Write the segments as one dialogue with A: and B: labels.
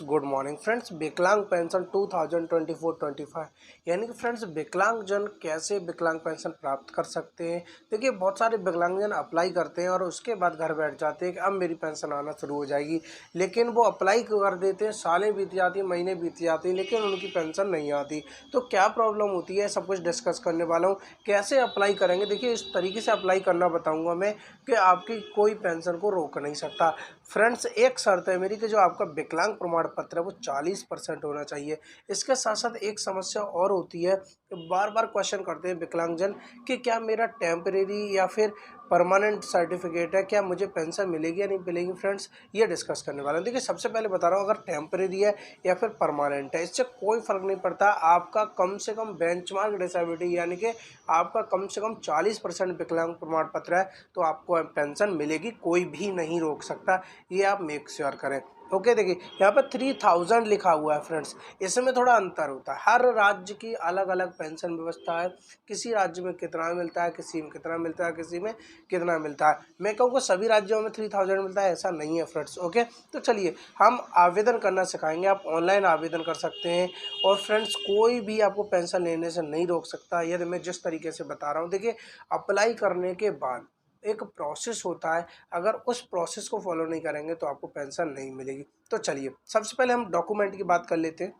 A: Good morning friends. विकलांग pension 2024-25 यानी कि फ्रेंड्स विकलांगजन कैसे विकलांग पेंशन प्राप्त कर सकते हैं। देखिए बहुत सारे विकलांगजन अप्लाई करते हैं और उसके बाद घर बैठ जाते हैं कि अब मेरी पेंशन आना शुरू हो जाएगी, लेकिन वो अप्लाई कर देते हैं, सालें बीत जाती हैं, महीने बीत जाते हैं, लेकिन उनकी पेंशन नहीं आती। तो क्या प्रॉब्लम होती है, सब कुछ डिस्कस करने वाला हूँ। कैसे अप्लाई करेंगे, देखिए इस तरीके से अप्लाई करना बताऊँगा मैं कि आपकी कोई पेंशन को रोक नहीं सकता। फ्रेंड्स एक शर्त है मेरी कि जो आपका विकलांग प्रमाण पत्र है वो 40% होना चाहिए। इसके साथ साथ एक समस्या और होती है कि बार बार क्वेश्चन करते हैं विकलांगजन कि क्या मेरा टेम्परेरी या फिर परमानेंट सर्टिफिकेट है, क्या मुझे पेंशन मिलेगी या नहीं मिलेगी। फ्रेंड्स ये डिस्कस करने वाला हूँ। देखिए सबसे पहले बता रहा हूँ, अगर टेम्परेरी है या फिर परमानेंट है इससे कोई फ़र्क नहीं पड़ता। आपका कम से कम बेंचमार्क डिसेबिलिटी यानी कि आपका कम से कम 40% विकलांग प्रमाण पत्र है तो आपको पेंशन मिलेगी, कोई भी नहीं रोक सकता। ये आप मेक श्योर करें। ओके, देखिए यहाँ पर 3000 लिखा हुआ है फ्रेंड्स, इसमें थोड़ा अंतर होता है। हर राज्य की अलग अलग पेंशन व्यवस्था है। किसी राज्य में कितना मिलता है, किसी में कितना मिलता है, किसी में कितना मिलता है। मैं कहूँगा सभी राज्यों में 3000 मिलता है ऐसा नहीं है फ्रेंड्स। ओके, तो चलिए हम आवेदन करना सिखाएंगे। आप ऑनलाइन आवेदन कर सकते हैं और फ्रेंड्स कोई भी आपको पेंशन लेने से नहीं रोक सकता। यदि मैं जिस तरीके से बता रहा हूँ, देखिए अप्लाई करने के बाद एक प्रोसेस होता है, अगर उस प्रोसेस को फॉलो नहीं करेंगे तो आपको पेंशन नहीं मिलेगी। तो चलिए सबसे पहले हम डॉक्यूमेंट की बात कर लेते हैं।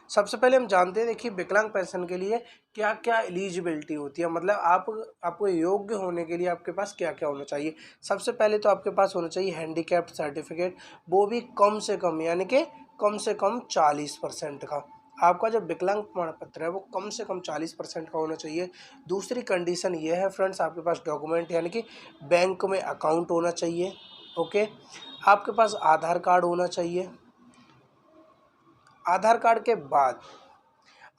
A: सबसे पहले हम जानते हैं, देखिए विकलांग पेंशन के लिए क्या क्या एलिजिबिलिटी होती है, मतलब आपको योग्य होने के लिए आपके पास क्या क्या होना चाहिए। सबसे पहले तो आपके पास होना चाहिए हैंडीकैप्ड सर्टिफिकेट, वो भी कम से कम यानी कि कम से कम 40% का। आपका जो विकलांग प्रमाण पत्र है वो कम से कम 40% का होना चाहिए। दूसरी कंडीशन ये है फ्रेंड्स, आपके पास डॉक्यूमेंट यानी कि बैंक में अकाउंट होना चाहिए। ओके, आपके पास आधार कार्ड होना चाहिए। आधार कार्ड के बाद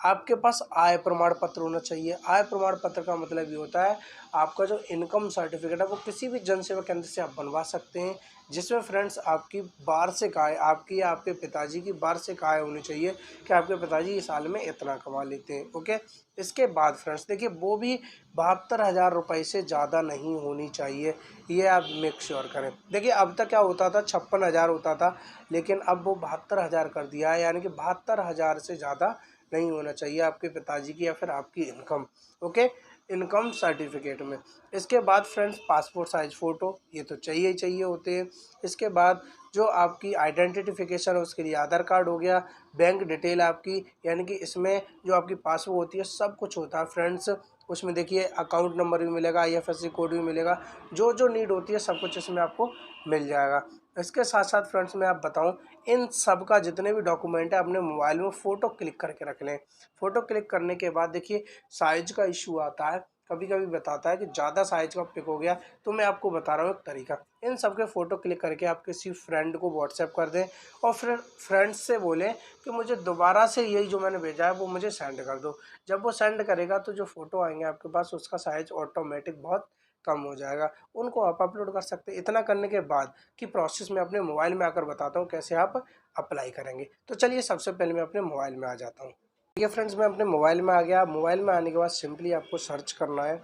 A: आपके पास आय प्रमाण पत्र होना चाहिए। आय प्रमाण पत्र का मतलब ये होता है आपका जो इनकम सर्टिफिकेट है वो किसी भी जन सेवा केंद्र से आप बनवा सकते हैं, जिसमें फ्रेंड्स आपकी वार्षिक आय, आपकी या आपके पिताजी की वार्षिक आय होनी चाहिए कि आपके पिताजी इस साल में इतना कमा लेते हैं। ओके, इसके बाद फ्रेंड्स देखिए वो भी 72,000 रुपये से ज़्यादा नहीं होनी चाहिए, ये आप मेक श्योर करें। देखिए अब तक क्या होता था, 56,000 होता था, लेकिन अब वो 72,000 कर दिया है, यानी कि 72,000 से ज़्यादा नहीं होना चाहिए आपके पिताजी की या फिर आपकी इनकम। ओके, इनकम सर्टिफिकेट में। इसके बाद फ्रेंड्स पासपोर्ट साइज फ़ोटो ये तो चाहिए ही चाहिए होते हैं। इसके बाद जो आपकी आइडेंटिफिकेशन है उसके लिए आधार कार्ड हो गया, बैंक डिटेल आपकी, यानी कि इसमें जो आपकी पासबुक होती है सब कुछ होता है फ्रेंड्स। उसमें देखिए अकाउंट नंबर भी मिलेगा, IFSC कोड भी मिलेगा, जो जो नीड होती है सब कुछ इसमें आपको मिल जाएगा। इसके साथ साथ फ्रेंड्स मैं आप बताऊं, इन सब का जितने भी डॉक्यूमेंट है अपने मोबाइल में फ़ोटो क्लिक करके रख लें। फ़ोटो क्लिक करने के बाद देखिए साइज का इशू आता है, कभी कभी बताता है कि ज़्यादा साइज का पिक हो गया, तो मैं आपको बता रहा हूँ एक तरीका। इन सब के फ़ोटो क्लिक करके आप किसी फ्रेंड को व्हाट्सएप कर दें और फिर फ्रेंड्स से बोलें कि मुझे दोबारा से यही जो मैंने भेजा है वो मुझे सेंड कर दो। जब वो सेंड करेगा तो जो फ़ोटो आएंगे आपके पास उसका साइज़ ऑटोमेटिक बहुत कम हो जाएगा, उनको आप अपलोड कर सकते हैं। इतना करने के बाद की प्रोसेस मैं अपने मोबाइल में आकर बताता हूँ कैसे आप अप्लाई करेंगे। तो चलिए सबसे पहले मैं अपने मोबाइल में आ जाता हूँ। ठीक है फ्रेंड्स, मैं अपने मोबाइल में आ गया। मोबाइल में आने के बाद सिंपली आपको सर्च करना है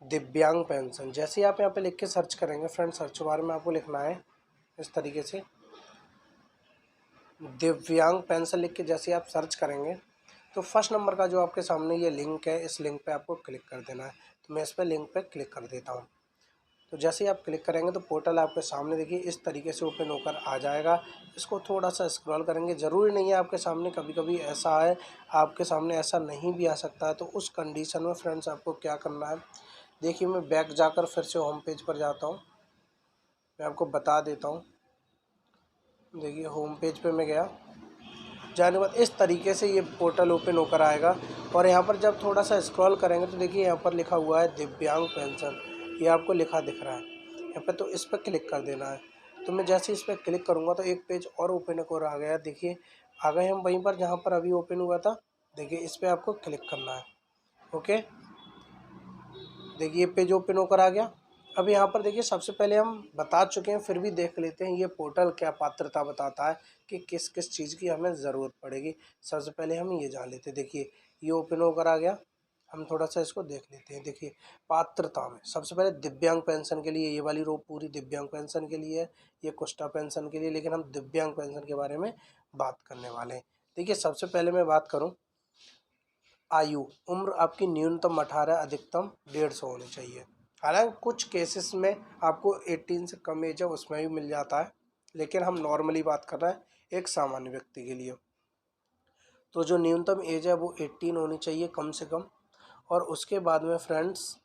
A: दिव्यांग पेंशन। जैसे ही आप यहाँ पे लिख के सर्च करेंगे फ्रेंड्स, सर्च बार में आपको लिखना है इस तरीके से दिव्यांग पेंशन लिख के जैसे आप सर्च करेंगे तो फर्स्ट नंबर का जो आपके सामने ये लिंक है, इस लिंक पे आपको क्लिक कर देना है। तो मैं इस पर लिंक पे क्लिक कर देता हूँ। तो जैसे ही आप क्लिक करेंगे तो पोर्टल आपके सामने देखिए इस तरीके से ओपन होकर आ जाएगा। इसको थोड़ा सा स्क्रॉल करेंगे, ज़रूरी नहीं है आपके सामने, कभी कभी ऐसा है आपके सामने ऐसा नहीं भी आ सकता है। तो उस कंडीशन में फ्रेंड्स आपको क्या करना है, देखिए मैं बैक जाकर फिर से होम पेज पर जाता हूँ, मैं आपको बता देता हूँ। देखिए होम पेज पे मैं गया, जाने के बाद इस तरीके से ये पोर्टल ओपन होकर आएगा और यहाँ पर जब थोड़ा सा स्क्रॉल करेंगे तो देखिए यहाँ पर लिखा हुआ है दिव्यांग पेंशन, ये आपको लिखा दिख रहा है यहाँ पर। तो इस पर क्लिक कर देना है। तो मैं जैसे इस पर क्लिक करूँगा तो एक पेज और ओपन होकर आ गया। देखिए आ गए हम वहीं पर जहाँ पर अभी ओपन हुआ था। देखिए इस पर आपको क्लिक करना है। ओके, देखिए पेज ओपन होकर आ गया। अब यहाँ पर देखिए सबसे पहले हम बता चुके हैं, फिर भी देख लेते हैं ये पोर्टल क्या पात्रता बताता है कि किस किस चीज़ की हमें ज़रूरत पड़ेगी। सबसे पहले हम ये जान लेते हैं। देखिए ये ओपन होकर आ गया। हम थोड़ा सा इसको देख लेते हैं। देखिए पात्रता में सबसे पहले दिव्यांग पेंशन के लिए ये वाली रो पूरी दिव्यांग पेंशन के लिए है, ये कुष्ठा पेंशन के लिए, लेकिन हम दिव्यांग पेंशन के बारे में बात करने वाले हैं। देखिए सबसे पहले मैं बात करूं, आयु उम्र आपकी न्यूनतम 18, अधिकतम 150 होनी चाहिए। हालांकि कुछ केसेस में आपको 18 से कम एज है उसमें भी मिल जाता है, लेकिन हम नॉर्मली बात कर रहे हैं एक सामान्य व्यक्ति के लिए। तो जो न्यूनतम एज है वो 18 होनी चाहिए कम से कम। और उसके बाद में फ्रेंड्स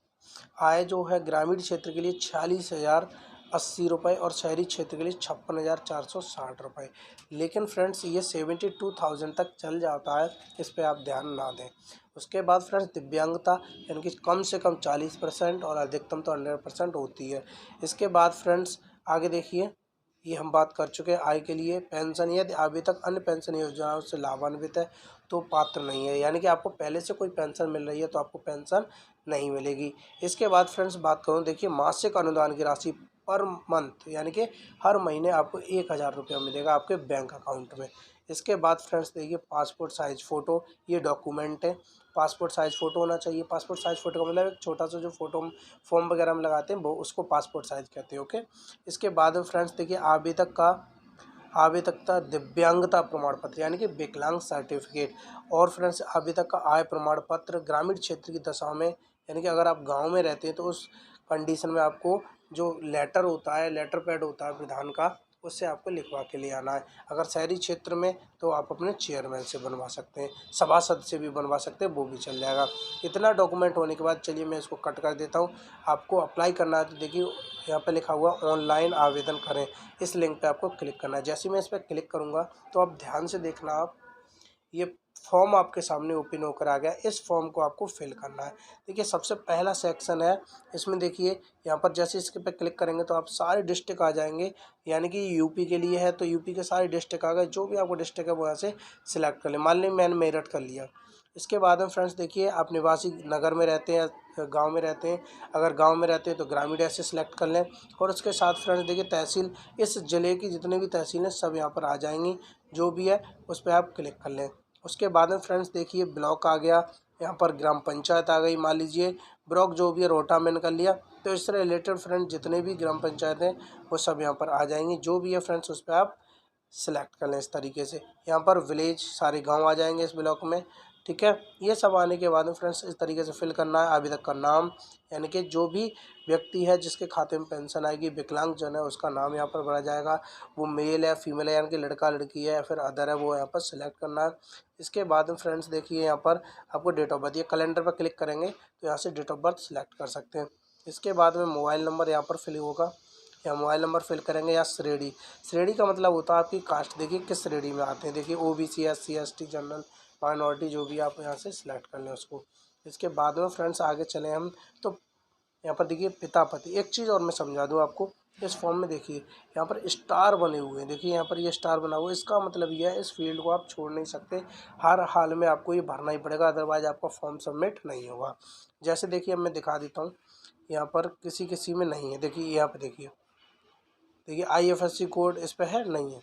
A: आय जो है ग्रामीण क्षेत्र के लिए 46,080 रुपये और शहरी क्षेत्र के लिए 56,460 रुपये। लेकिन फ्रेंड्स ये 72,000 तक चल जाता है, इस पे आप ध्यान ना दें। उसके बाद फ्रेंड्स दिव्यांगता यानी कि कम से कम 40% और अधिकतम तो 100% होती है। इसके बाद फ्रेंड्स आगे देखिए, ये हम बात कर चुके हैं आय के लिए। पेंशन यदि अभी तक अन्य पेंशन योजनाओं से लाभान्वित है तो पात्र नहीं है, यानी कि आपको पहले से कोई पेंशन मिल रही है तो आपको पेंशन नहीं मिलेगी। इसके बाद फ्रेंड्स बात करूँ, देखिए मासिक अनुदान की राशि पर मंथ यानी कि हर महीने आपको 1,000 रुपया मिलेगा आपके बैंक अकाउंट में। इसके बाद फ्रेंड्स देखिए पासपोर्ट साइज फ़ोटो, ये डॉक्यूमेंट है, पासपोर्ट साइज फ़ोटो होना चाहिए। पासपोर्ट साइज फ़ोटो का मतलब एक छोटा सा जो फ़ोटो हम फॉर्म वगैरह में लगाते हैं वो उसको पासपोर्ट साइज कहते हैं। ओके, इसके बाद में फ्रेंड्स देखिए आवेदकता दिव्यांगता प्रमाण पत्र यानी कि विकलांग सर्टिफिकेट। और फ्रेंड्स अभी तक का आय प्रमाण पत्र ग्रामीण क्षेत्र की दशा में, यानी कि अगर आप गांव में रहते हैं तो उस कंडीशन में आपको जो लेटर होता है, लेटर पैड होता है प्रधान का, उससे आपको लिखवा के ले आना है। अगर शहरी क्षेत्र में तो आप अपने चेयरमैन से बनवा सकते हैं, सभासद से भी बनवा सकते हैं, वो भी चल जाएगा। इतना डॉक्यूमेंट होने के बाद चलिए मैं इसको कट कर देता हूँ। आपको अप्लाई करना है तो देखिए यहाँ पे लिखा हुआ ऑनलाइन आवेदन करें, इस लिंक पे आपको क्लिक करना है। जैसे ही मैं इस पर क्लिक करूँगा तो आप ध्यान से देखना, आप ये फॉर्म आपके सामने ओपन होकर आ गया। इस फॉर्म को आपको फिल करना है। देखिए सबसे पहला सेक्शन है, इसमें देखिए यहाँ पर जैसे इसके पे क्लिक करेंगे तो आप सारे डिस्ट्रिक्ट आ जाएंगे, यानी कि यूपी के लिए है तो यूपी के सारे डिस्ट्रिक्ट आ गए। जो भी आपको डिस्ट्रिक्ट है वो यहाँ से सिलेक्ट कर लें। मान लीजिए मैंने मेरठ कर लिया। इसके बाद में फ्रेंड्स देखिए आप निवासी नगर में रहते हैं, गांव में रहते हैं, अगर गांव में रहते हैं तो ग्रामीण ऐसे सिलेक्ट कर लें। और उसके साथ फ्रेंड्स देखिए तहसील, इस ज़िले की जितनी भी तहसील हैं सब यहाँ पर आ जाएंगी, जो भी है उस पर आप क्लिक कर लें। उसके बाद में फ्रेंड्स देखिए ब्लॉक आ गया, यहाँ पर ग्राम पंचायत आ गई, मान लीजिए ब्लॉक जो भी है रोटा मैंने कर लिया। तो इससे रिलेटेड फ्रेंड्स जितने भी ग्राम पंचायत हैं वो सब यहाँ पर आ जाएंगी, जो भी है फ्रेंड्स उस पर आप सेलेक्ट कर लें। इस तरीके से यहाँ पर विलेज सारे गांव आ जाएंगे इस ब्लॉक में, ठीक है। ये सब आने के बाद में फ्रेंड्स इस तरीके से फिल करना है। अभी तक का नाम, यानी कि जो भी व्यक्ति है जिसके खाते में पेंशन आएगी, विकलांग जन है, उसका नाम यहाँ पर भरा जाएगा। वो मेल है फीमेल है, यानी कि लड़का लड़की है या फिर अदर है, वो यहाँ पर सिलेक्ट करना है। इसके बाद में फ्रेंड्स देखिए यहाँ पर आपको डेट ऑफ बर्थ, ये कैलेंडर पर क्लिक करेंगे तो यहाँ से डेट ऑफ बर्थ सिलेक्ट कर सकते हैं। इसके बाद में मोबाइल नंबर यहाँ पर फिल होगा, या मोबाइल नंबर फिल करेंगे। या श्रेणी, श्रेणी का मतलब होता है आपकी कास्ट, देखिए किस श्रेणी में आते हैं। देखिए OBC, SC, ST, general, minority, जो भी आप यहाँ से सिलेक्ट कर लें उसको। इसके बाद में फ्रेंड्स आगे चले हम तो यहाँ पर देखिए पिता पति। एक चीज़ और मैं समझा दूँ आपको, इस फॉर्म में देखिए यहाँ पर स्टार बने हुए हैं, देखिए यहाँ पर ये स्टार बना हुआ है। इसका मतलब यह है इस फील्ड को आप छोड़ नहीं सकते, हर हाल में आपको ये भरना ही पड़ेगा, अदरवाइज आपका फॉर्म सबमिट नहीं होगा। जैसे देखिए अब मैं दिखा देता हूँ, यहाँ पर किसी किसी में नहीं है। देखिए यहाँ पर देखिए IFSC कोड इस पर है, नहीं है,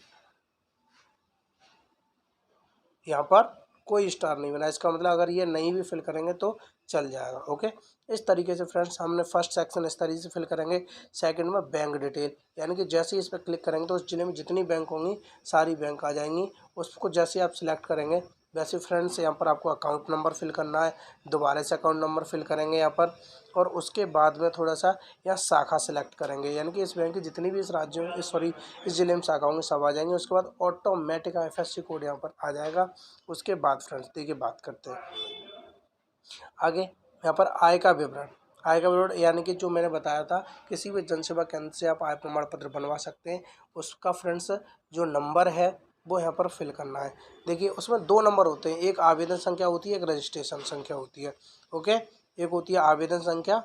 A: यहाँ पर कोई स्टार नहीं बना। इसका मतलब अगर ये नहीं भी फिल करेंगे तो चल जाएगा। ओके, इस तरीके से फ्रेंड्स हमने फर्स्ट सेक्शन इस तरीके से फिल करेंगे। सेकंड में बैंक डिटेल, यानी कि जैसे ही इस पर क्लिक करेंगे तो उस जिले में जितनी बैंक होंगी सारी बैंक आ जाएंगी। उसको जैसे आप सिलेक्ट करेंगे वैसे फ्रेंड्स यहाँ पर आपको अकाउंट नंबर फिल करना है, दोबारा से अकाउंट नंबर फिल करेंगे यहाँ पर। और उसके बाद में थोड़ा सा यहाँ शाखा सेलेक्ट करेंगे, यानी कि इस बैंक की जितनी भी इस राज्य में इस ज़िले में शाखा होंगी सब आ जाएंगे। उसके बाद ऑटोमेटिक IFSC कोड यहाँ पर आ जाएगा। उसके बाद फ्रेंड्स देखिए बात करते हैं आगे, यहाँ पर आय का विवरण। आय का विवरण यानी कि जो मैंने बताया था, किसी भी जनसेवा केंद्र से आप आय प्रमाण पत्र बनवा सकते हैं। उसका फ्रेंड्स जो नंबर है वो यहाँ पर फिल करना है। देखिए उसमें दो नंबर होते हैं, एक आवेदन संख्या होती है, एक रजिस्ट्रेशन संख्या होती है। ओके, एक होती है आवेदन संख्या,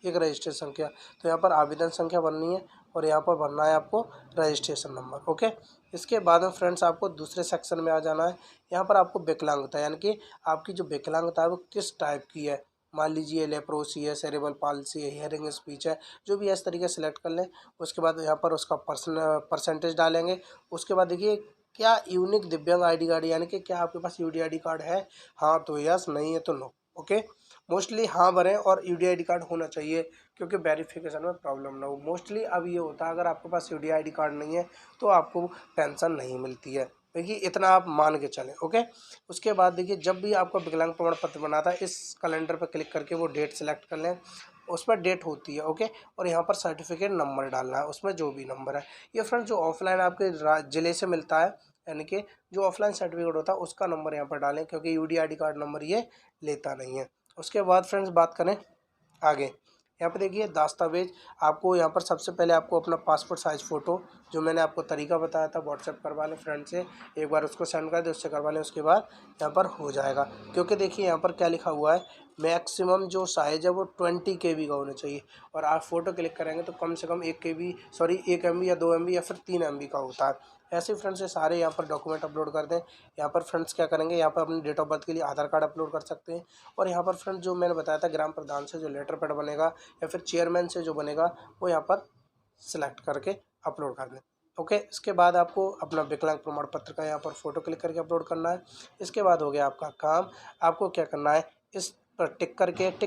A: एक रजिस्ट्रेशन संख्या। तो यहाँ पर आवेदन संख्या भरनी है और यहाँ पर भरना है आपको रजिस्ट्रेशन नंबर। ओके, इसके बाद में फ्रेंड्स आपको दूसरे सेक्शन में आ जाना है। यहाँ पर आपको विकलांगता, यानी कि आपकी जो विकलांगता है वो किस टाइप की है। मान लीजिए लेप्रोसी है, सेरेब्रल पाल्सी है, हियरिंग स्पीच है, जो भी है इस तरीके से सेलेक्ट कर लें। उसके बाद यहाँ पर उसका परसेंटेज डालेंगे। उसके बाद देखिए क्या यूनिक दिव्यांग ID कार्ड, यानी कि क्या आपके पास UD ID कार्ड है, हाँ तो यस, नहीं है तो नो। ओके, मोस्टली हाँ भरें और यूडीआईडी कार्ड होना चाहिए, क्योंकि वेरिफिकेशन में प्रॉब्लम ना हो। मोस्टली अब ये होता है अगर आपके पास यूडीआईडी कार्ड नहीं है तो आपको पेंशन नहीं मिलती है, देखिए इतना आप मान के चलें। ओके, उसके बाद देखिए जब भी आपका विकलांग प्रमाण पत्र बनाता है इस कैलेंडर पर क्लिक करके वो डेट सेलेक्ट कर लें, उस पर डेट होती है। ओके, और यहाँ पर सर्टिफिकेट नंबर डालना है, उसमें जो भी नंबर है। ये फ्रेंड्स जो ऑफलाइन आपके ज़िले से मिलता है, यानी कि जो ऑफलाइन सर्टिफिकेट होता है उसका नंबर यहाँ पर डालें, क्योंकि यूडीआईडी कार्ड नंबर ये लेता नहीं है। उसके बाद फ्रेंड्स बात करें आगे, यहाँ पे देखिए दस्तावेज, आपको यहाँ पर सबसे पहले आपको अपना पासपोर्ट साइज़ फ़ोटो, जो मैंने आपको तरीका बताया था, व्हाट्सएप करवा लें फ्रेंड से, एक बार उसको सेंड कर दें, उससे करवा लें, उसके बाद यहाँ पर हो जाएगा। क्योंकि देखिए यहाँ पर क्या लिखा हुआ है, मैक्सिमम जो साइज़ है वो 20 KB का होना चाहिए, और आप फ़ोटो क्लिक करेंगे तो कम से कम 1 MB या 2 MB या फिर 3 MB का होता है। ऐसे फ्रेंड्स से सारे यहाँ पर डॉक्यूमेंट अपलोड कर दें। यहाँ पर फ्रेंड्स क्या करेंगे, यहाँ पर अपनी डेट ऑफ बर्थ के लिए आधार कार्ड अपलोड कर सकते हैं, और यहाँ पर फ्रेंड्स जो मैंने बताया था ग्राम प्रधान से जो लेटर पैड बनेगा या फिर चेयरमैन से जो बनेगा वो यहाँ पर सिलेक्ट करके अपलोड कर दें। ओके, इसके बाद आपको अपना विकलांग प्रमाण पत्र का यहाँ पर फ़ोटो क्लिक करके अपलोड करना है। इसके बाद हो गया आपका काम, आपको क्या करना है, इस पर टिक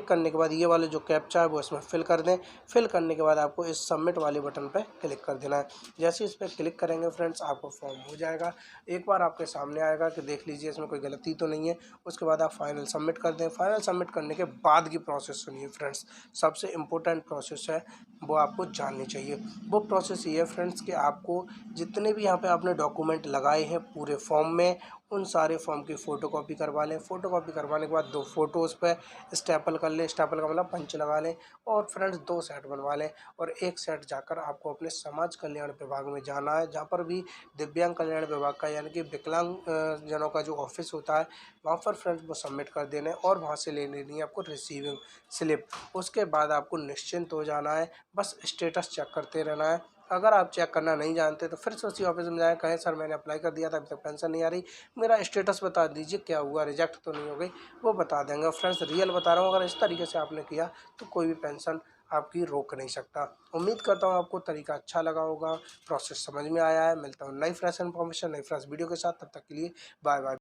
A: करने के बाद ये वाले जो कैप्चा है वो इसमें फिल कर दें। फिल करने के बाद आपको इस सबमिट वाले बटन पर क्लिक कर देना है। जैसे इस पर क्लिक करेंगे फ्रेंड्स आपको फॉर्म हो जाएगा, एक बार आपके सामने आएगा कि देख लीजिए इसमें कोई गलती तो नहीं है। उसके बाद आप फाइनल सबमिट कर दें। फाइनल सबमिट करने के बाद की प्रोसेस सुनिए फ्रेंड्स, सबसे इम्पोर्टेंट प्रोसेस है, वो आपको जाननी चाहिए। वो प्रोसेस ये है फ्रेंड्स कि आपको जितने भी यहाँ पे आपने डॉक्यूमेंट लगाए हैं पूरे फॉर्म में, उन सारे फॉर्म की फ़ोटोकॉपी करवा लें। फ़ोटोकॉपी करवाने के बाद 2 फ़ोटो उस पर स्टेपल कर लें, स्टेपल का मतलब पंच लगा लें, और फ्रेंड्स 2 सेट बनवा लें, और एक सेट जाकर आपको अपने समाज कल्याण विभाग में जाना है, जहाँ पर भी दिव्यांग कल्याण विभाग का यानी कि विकलांग जनों का जो ऑफिस होता है वहाँ पर फ्रेंड्स वो सबमिट कर देना है, और वहाँ से ले लेनी है आपको रिसीविंग स्लिप। उसके बाद आपको निश्चिंत हो जाना है, बस स्टेटस चेक करते रहना है। अगर आप चेक करना नहीं जानते तो फिर से उसी ऑफिस में जाएँ, कहें सर मैंने अप्लाई कर दिया था अभी तक पेंशन नहीं आ रही, मेरा स्टेटस बता दीजिए क्या हुआ, रिजेक्ट तो नहीं हो गई, वो बता देंगे। फ्रेंड्स रियल बता रहा हूँ, अगर इस तरीके से आपने किया तो कोई भी पेंशन आपकी रोक नहीं सकता। उम्मीद करता हूँ आपको तरीका अच्छा लगा होगा, प्रोसेस समझ में आया है। मिलता हूँ नई फ्रेश इन्फॉर्मेशन नई फ्रेश वीडियो के साथ, तब तक के लिए बाय बाय।